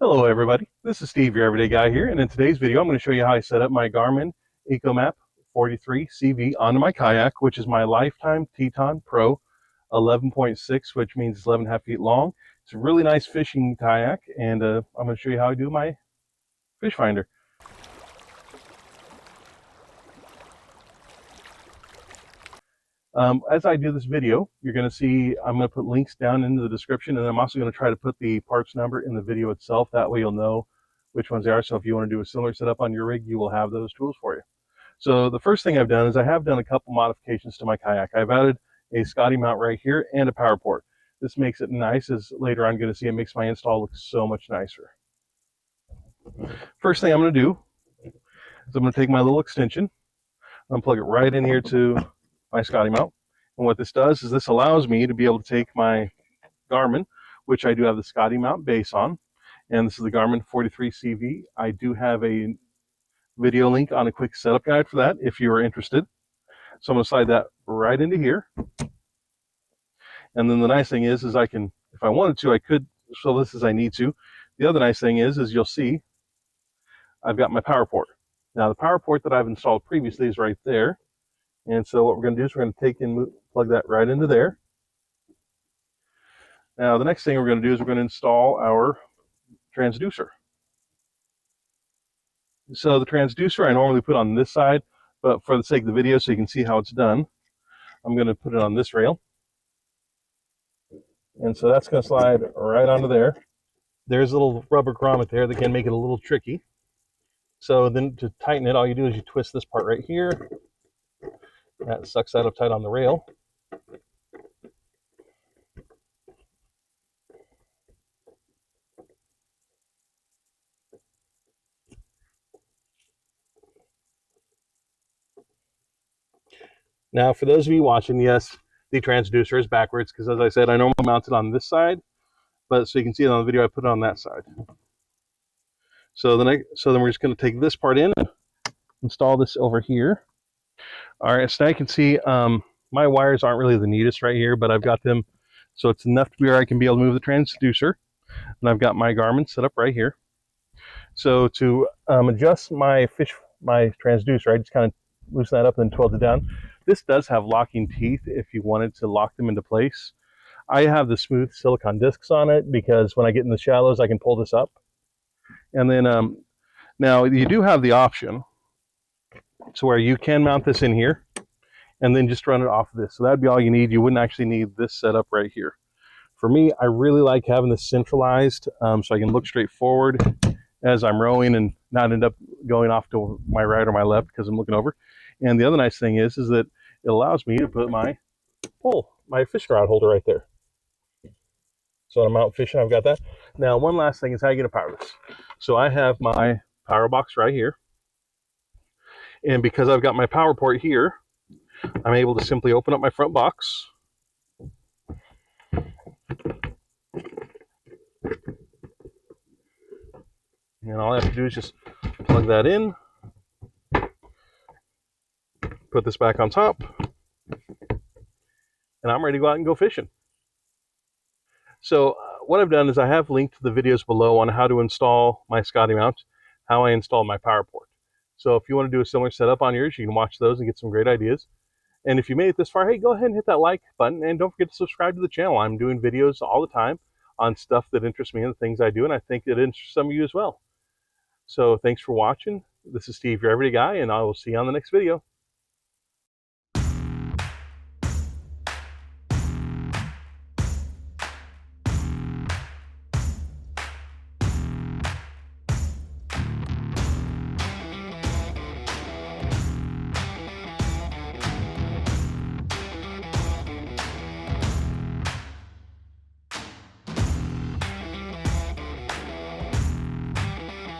Hello everybody, this is Steve, your everyday guy here, and in today's video I'm going to show you how I set up my Garmin Echomap 43CV onto my kayak, which is my lifetime Teton Pro 11.6, which means it's 11.5 feet long. It's a really nice fishing kayak, and I'm going to show you how I do my fish finder. As I do this video, you're going to see I'm going to put links down into the description, and I'm also going to try to put the parts number in the video itself. That way you'll know which ones they are. So if you want to do a similar setup on your rig, you will have those tools for you. So the first thing I've done is I have done a couple modifications to my kayak. I've added a Scotty mount right here and a power port. This makes it nice, as later on I'm going to see it makes my install look so much nicer. First thing I'm going to do is I'm going to take my little extension, I'm going to plug it right in here to my Scotty mount. And what this does is this allows me to be able to take my Garmin, which I do have the Scotty mount base on, and this is the Garmin 43CV. I do have a video link on a quick setup guide for that if you are interested. So I'm going to slide that right into here. And then the nice thing is I can, if I wanted to, I could show this as I need to. The other nice thing is you'll see I've got my power port. Now the power port that I've installed previously is right there. And so what we're going to do is we're going to take and plug that right into there. Now the next thing we're going to do is we're going to install our transducer. So the transducer I normally put on this side, but for the sake of the video so you can see how it's done, I'm going to put it on this rail. And so that's going to slide right onto there. There's a little rubber grommet there that can make it a little tricky. So then to tighten it, all you do is you twist this part right here. That sucks that up tight on the rail. Now, for those of you watching, yes, the transducer is backwards because, as I said, I normally mount it on this side, but so you can see it on the video, I put it on that side. So then we're just going to take this part in and install this over here. All right, so now you can see my wires aren't really the neatest right here, but I've got them so it's enough to where I can be able to move the transducer. And I've got my Garmin set up right here. So to adjust my transducer, I just kind of loosen that up and then twirl it down. This does have locking teeth if you wanted to lock them into place. I have the smooth silicone discs on it because when I get in the shallows, I can pull this up. And then now you do have the option to where you can mount this in here and then just run it off of this. So that'd be all you need. You wouldn't actually need this setup right here. For me, I really like having this centralized so I can look straight forward as I'm rowing and not end up going off to my right or my left because I'm looking over. And the other nice thing is that it allows me to put my fishing rod holder right there. So when I'm out fishing, I've got that. Now, one last thing is how you get to power this. So I have my power box right here. And because I've got my power port here, I'm able to simply open up my front box. And all I have to do is just plug that in, put this back on top, and I'm ready to go out and go fishing. So what I've done is I have linked the videos below on how to install my Scotty mount, how I install my power port. So if you want to do a similar setup on yours, you can watch those and get some great ideas. And if you made it this far, hey, go ahead and hit that like button. And don't forget to subscribe to the channel. I'm doing videos all the time on stuff that interests me and the things I do. And I think it interests some of you as well. So thanks for watching. This is Steve, your everyday guy, and I will see you on the next video.